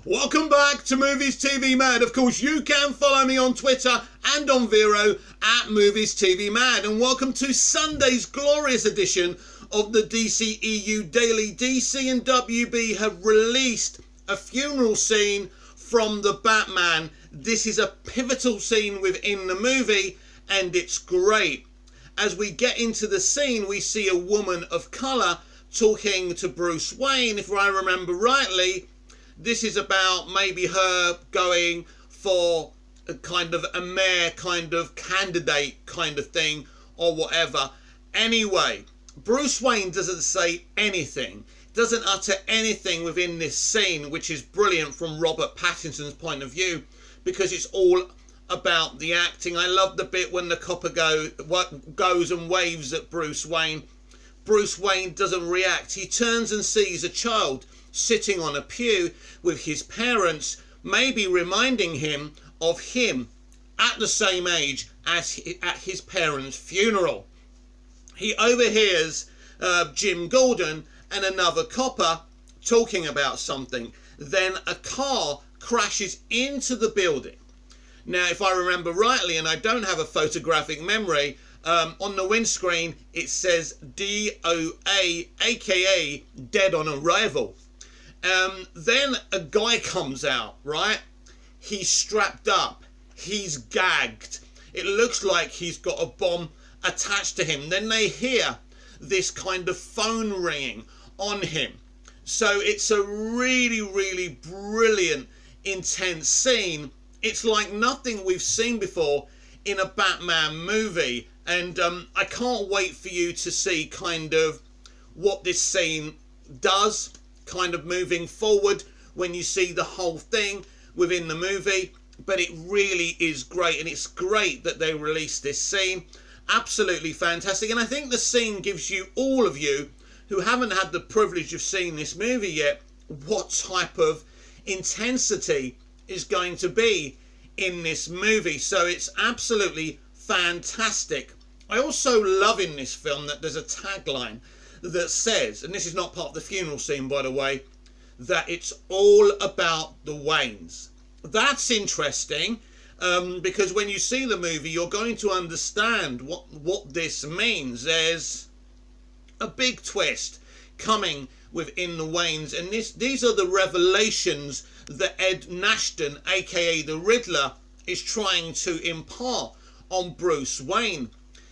Welcome back to Movies TV Mad. Of course, you can follow me on Twitter and on Vero at Movies TV Mad. And welcome to Sunday's glorious edition of the DCEU Daily. DC and WB have released a funeral scene from the Batman. This is a pivotal scene within the movie, and it's great. As we get into the scene, we see a woman of colour talking to Bruce Wayne. If I remember rightly, this is about maybe her going for a kind of a mayor kind of candidate kind of thing or whatever. Anyway, Bruce Wayne doesn't say anything, doesn't utter anything within this scene, which is brilliant from Robert Pattinson's point of view, because it's all about the acting. I love the bit when the copper goes and waves at Bruce Wayne. Bruce Wayne doesn't react. He turns and sees a child sitting on a pew with his parents, maybe reminding him of him at the same age as at his parents' funeral. He overhears Jim Gordon and another copper talking about something. Then a car crashes into the building. Now, if I remember rightly, and I don't have a photographic memory, on the windscreen it says DOA, aka Dead on Arrival. Then a guy comes out, right? He's strapped up, he's gagged. It looks like he's got a bomb attached to him. Then they hear this kind of phone ringing on him. So it's a really, really brilliant, intense scene. It's like nothing we've seen before in a Batman movie. And I can't wait for you to see kind of what this scene does, kind of moving forward when you see the whole thing within the movie. But it really is great, and it's great that they released this scene. Absolutely fantastic. And I think the scene gives you, all of you who haven't had the privilege of seeing this movie yet, what type of intensity is going to be in this movie. So it's absolutely fantastic. I also love in this film that there's a tagline that says, and this is not part of the funeral scene by the way, that it's all about the Waynes. That's interesting, because when you see the movie you're going to understand what this means. There's a big twist coming within the Waynes, and these are the revelations that Ed Nashton, aka the Riddler, is trying to impart on Bruce Wayne.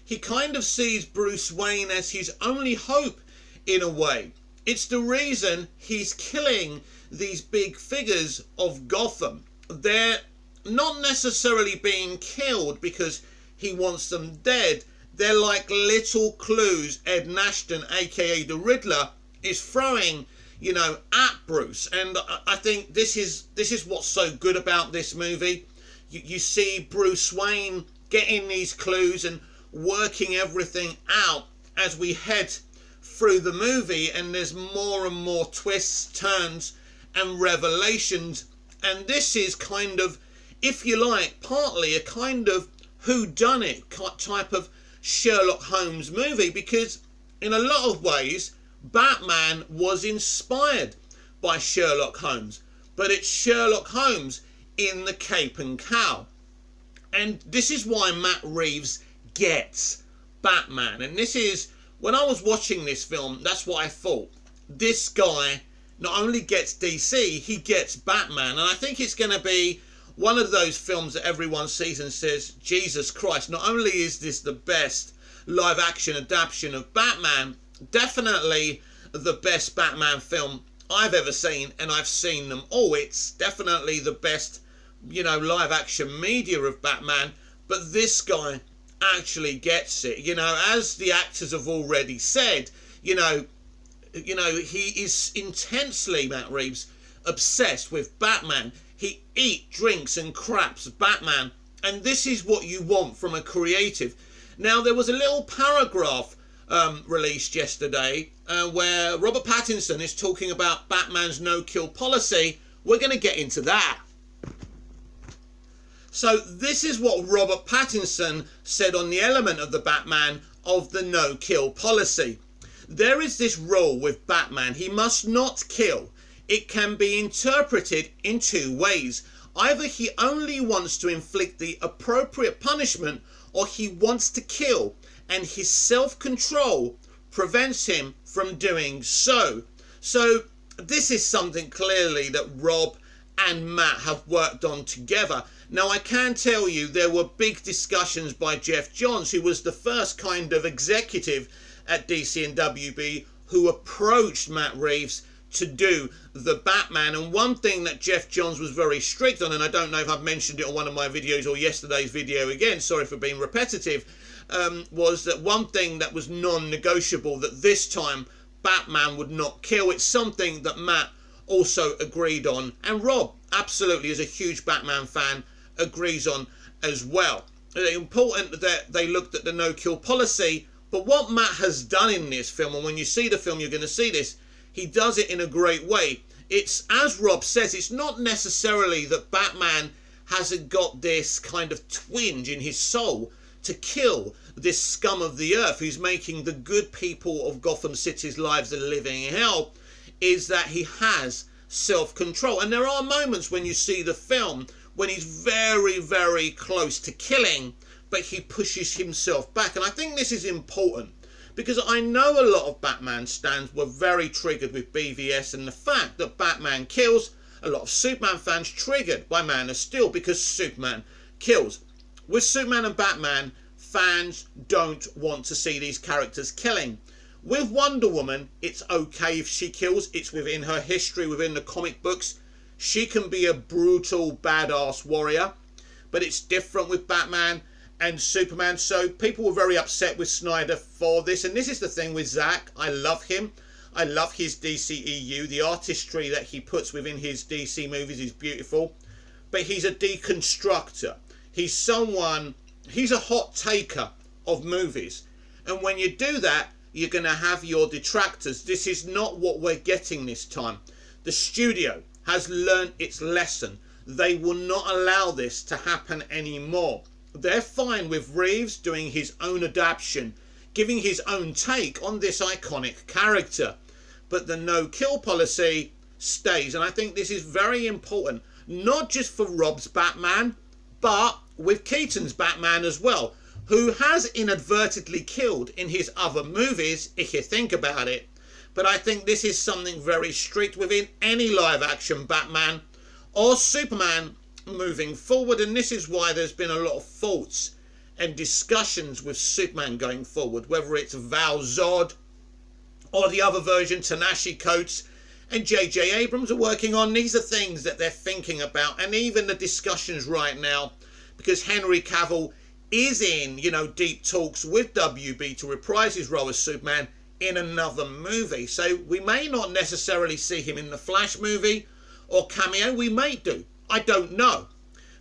He kind of sees Bruce Wayne as his only hope in a way. It's the reason he's killing these big figures of Gotham. They're not necessarily being killed because he wants them dead. They're like little clues Ed Nashton, aka the Riddler, is throwing, you know, at Bruce. And I think this is what's so good about this movie. You see Bruce Wayne getting these clues and working everything out as we head through the movie, and there's more and more twists, turns and revelations. And this is kind of, if you like, partly a kind of whodunit type of Sherlock Holmes movie, because in a lot of ways Batman was inspired by Sherlock Holmes, but it's Sherlock Holmes in the cape and cowl. And this is why Matt Reeves gets Batman. And this is, when I was watching this film, that's what I thought. This guy not only gets DC, he gets Batman. And I think it's going to be one of those films that everyone sees and says, Jesus Christ, not only is this the best live action adaptation of Batman, definitely the best Batman film I've ever seen, and I've seen them all. It's definitely the best, you know, live action media of Batman. But this guy actually gets it. You know, as the actors have already said, you know, he is intensely, Matt Reeves, obsessed with Batman. He eats, drinks and craps Batman, and this is what you want from a creative. Now, there was a little paragraph released yesterday where Robert Pattinson is talking about Batman's no-kill policy. We're going to get into that. So this is what Robert Pattinson said on the element of the Batman of the no-kill policy. There is this rule with Batman: he must not kill it can be interpreted in two ways. Either he only wants to inflict the appropriate punishment, or he wants to kill, and his self-control prevents him from doing so. So this is something clearly that Rob and Matt have worked on together. Now, I can tell you there were big discussions by Jeff Johns, who was the first kind of executive at DC and WB who approached Matt Reeves to do the Batman. And one thing that Jeff Johns was very strict on, and I don't know if I've mentioned it on one of my videos or yesterday's video again, sorry for being repetitive, was that one thing that was non-negotiable, that this time Batman would not kill. It's something that Matt also agreed on, and Rob, absolutely, as a huge Batman fan, agrees on as well. It's important that they looked at the no-kill policy, but what Matt has done in this film, and when you see the film you're going to see this, he does it in a great way. It's, as Rob says, it's not necessarily that Batman hasn't got this kind of twinge in his soul to kill this scum of the earth who's making the good people of Gotham City's lives a living hell, is that he has self-control. And there are moments when you see the film when he's very, very close to killing, but he pushes himself back. And I think this is important, because I know a lot of Batman stans were very triggered with BVS and the fact that Batman kills. A lot of Superman fans triggered by Man of Steel because Superman kills. With Superman and Batman, fans don't want to see these characters killing. With Wonder Woman, it's okay if she kills. It's within her history, within the comic books. She can be a brutal, badass warrior. But it's different with Batman and Superman. So people were very upset with Snyder for this. And this is the thing with Zack. I love him. I love his DCEU. The artistry that he puts within his DC movies is beautiful. But he's a deconstructor. He's someone, he's a hot taker of movies. And when you do that, you're going to have your detractors. This is not what we're getting this time. The studio has learned its lesson. They will not allow this to happen anymore. They're fine with Reeves doing his own adaptation, giving his own take on this iconic character. But the no-kill policy stays. And I think this is very important, not just for Rob's Batman, but with Keaton's Batman as well, who has inadvertently killed in his other movies, if you think about it. But I think this is something very strict within any live-action Batman or Superman moving forward. And this is why there's been a lot of thoughts and discussions with Superman going forward, whether it's Val Zod or the other version, Ta-Nehisi Coates and J.J. Abrams are working on. These are things that they're thinking about, and even the discussions right now, because Henry Cavill is in, deep talks with WB to reprise his role as Superman in another movie. So we may not necessarily see him in the Flash movie or cameo. We may do. I don't know.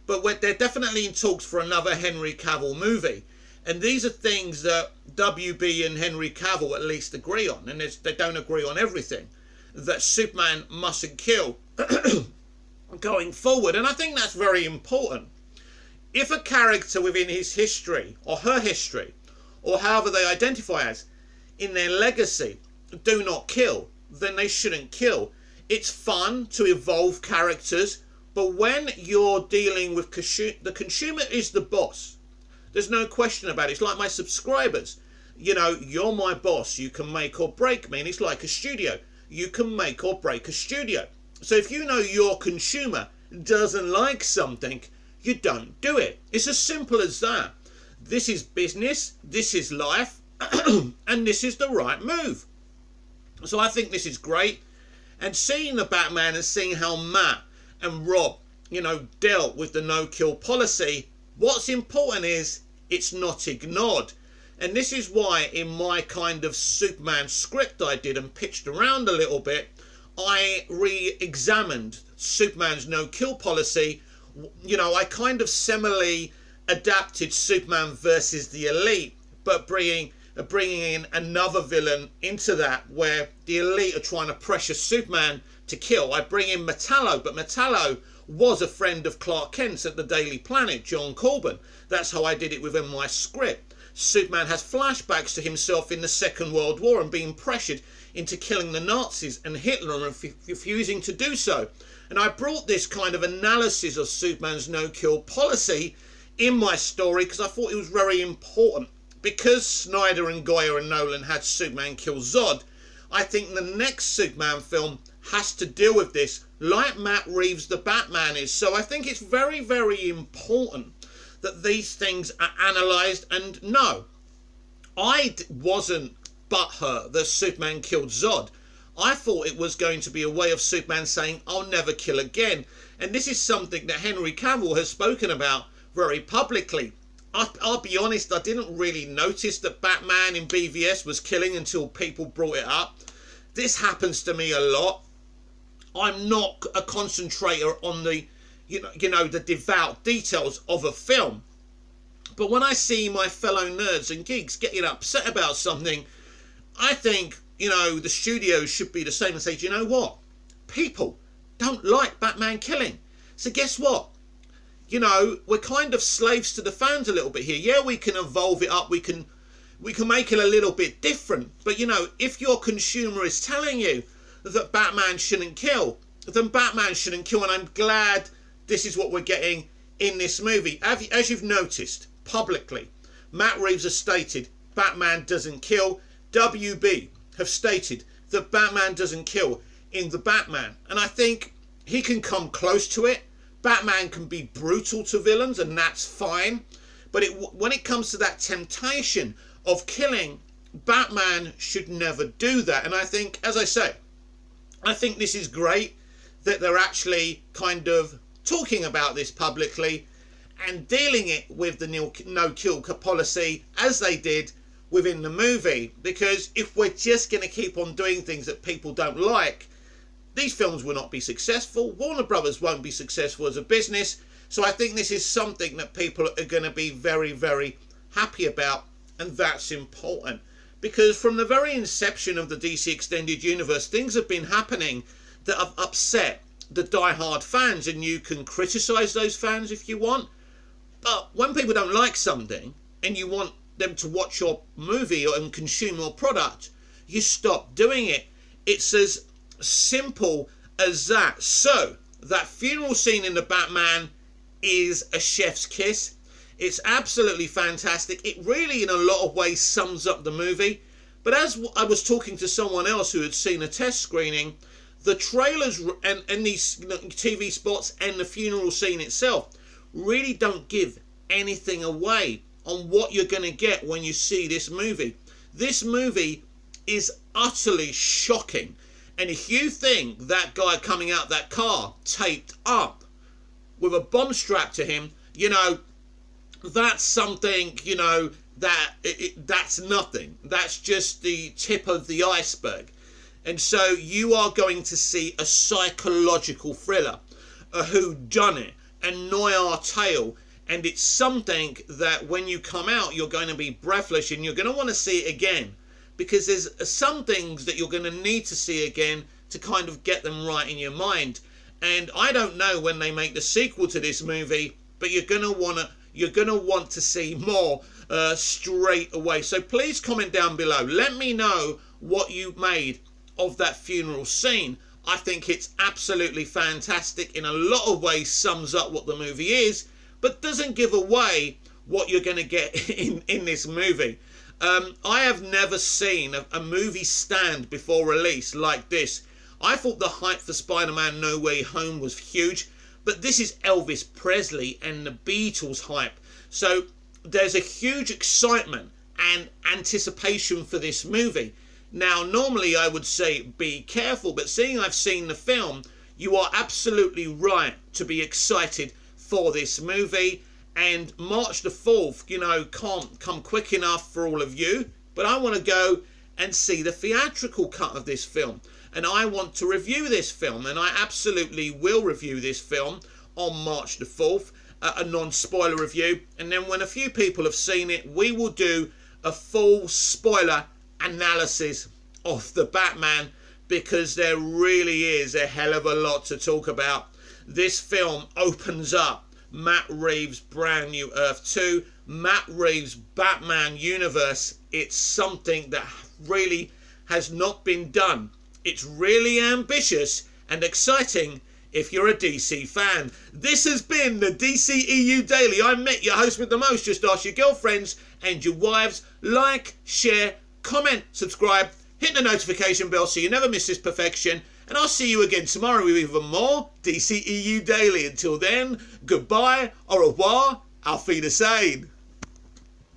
But they're definitely in talks for another Henry Cavill movie. And these are things that WB and Henry Cavill at least agree on. And they don't agree on everything. That Superman mustn't kill going forward. And I think that's very important. If a character within his history, or her history, or however they identify as, in their legacy, do not kill, then they shouldn't kill. It's fun to evolve characters, but when you're dealing with the consumer is the boss. There's no question about it. It's like my subscribers. You're my boss. You can make or break me. And it's like a studio. You can make or break a studio. So if you know your consumer doesn't like something, you don't do it. It's as simple as that. This is business, this is life, and this is the right move. So I think this is great. And seeing the Batman and seeing how Matt and Rob, dealt with the no-kill policy, what's important is it's not ignored. And this is why in my kind of Superman script I did and pitched around a little bit, I re-examined Superman's no-kill policy. I kind of similarly adapted Superman versus the Elite, but bringing in another villain into that, where the Elite are trying to pressure Superman to kill. I bring in Metallo, but Metallo was a friend of Clark Kent's at the Daily Planet, John Corbin. That's how I did it within my script. Superman has flashbacks to himself in the Second World War and being pressured into killing the Nazis and Hitler and refusing to do so. And I brought this kind of analysis of Superman's no-kill policy in my story because I thought it was very important. Because Snyder and Goya and Nolan had Superman kill Zod, I think the next Superman film has to deal with this like Matt Reeves' The Batman is. So I think it's very, very important that these things are analysed. And no, I wasn't butthurt that Superman killed Zod. I thought it was going to be a way of Superman saying, I'll never kill again. And this is something that Henry Cavill has spoken about very publicly. I'll be honest, I didn't really notice that Batman in BVS was killing until people brought it up. This happens to me a lot. I'm not a concentrator on the, you know, the devout details of a film. But when I see my fellow nerds and geeks getting upset about something, I think, you know, the studios should be the same and say, do you know what? People don't like Batman killing. So guess what? You know, we're kind of slaves to the fans a little bit here. Yeah, we can evolve it up. We can make it a little bit different. But, you know, if your consumer is telling you that Batman shouldn't kill, then Batman shouldn't kill. And I'm glad this is what we're getting in this movie. As you've noticed publicly, Matt Reeves has stated Batman doesn't kill. WB have stated that Batman doesn't kill in The Batman. And I think he can come close to it. Batman can be brutal to villains, and that's fine. But when it comes to that temptation of killing, Batman should never do that. And I think, as I say, I think this is great that they're actually kind of talking about this publicly and dealing it with the no-kill policy as they did within the movie. Because if we're just going to keep on doing things that people don't like, these films will not be successful. Warner Brothers won't be successful as a business. So I think this is something that people are going to be very, very happy about. And that's important. Because from the very inception of the DC Extended Universe, things have been happening that have upset the die-hard fans. And you can criticise those fans if you want. But when people don't like something and you want them to watch your movie and consume your product, you stop doing it. It's as simple as that. So that funeral scene in The Batman is a chef's kiss. It's absolutely fantastic. It really in a lot of ways sums up the movie. But as I was talking to someone else who had seen a test screening, the trailers and these TV spots and the funeral scene itself really don't give anything away on what you're going to get when you see this movie. This movie is utterly shocking. And if you think that guy coming out that car taped up with a bomb strapped to him, you know, that's something, you know, that's nothing. That's just the tip of the iceberg. And so you are going to see a psychological thriller, a whodunit, a noir tale. And it's something that when you come out, you're going to be breathless and you're going to want to see it again. Because there's some things that you're going to need to see again to kind of get them right in your mind. And I don't know when they make the sequel to this movie, but you're going to want to see more straight away. So please comment down below. Let me know what you made of that funeral scene. I think it's absolutely fantastic. In a lot of ways sums up what the movie is, but doesn't give away what you're going to get in this movie. I have never seen a movie stand before release like this. I thought the hype for Spider-Man No Way Home was huge, but this is Elvis Presley and the Beatles hype. So there's a huge excitement and anticipation for this movie. Now, normally I would say be careful, but seeing I've seen the film, you are absolutely right to be excited for this movie. And March the 4th, you know, can't come quick enough for all of you. But I want to go and see the theatrical cut of this film. And I want to review this film. And I absolutely will review this film on March the 4th. A non-spoiler review. And then when a few people have seen it, we will do a full spoiler analysis of The Batman. Because there really is a hell of a lot to talk about. This film opens up Matt Reeves' Brand New Earth 2, Matt Reeves' Batman universe. It's something that really has not been done. It's really ambitious and exciting if you're a DC fan. This has been the DCEU Daily. I'm Mick, your host with the most. Just ask your girlfriends and your wives. Like, share, comment, subscribe, hit the notification bell so you never miss this perfection. And I'll see you again tomorrow with even more DCEU Daily. Until then, goodbye, au revoir, auf Wiedersehen.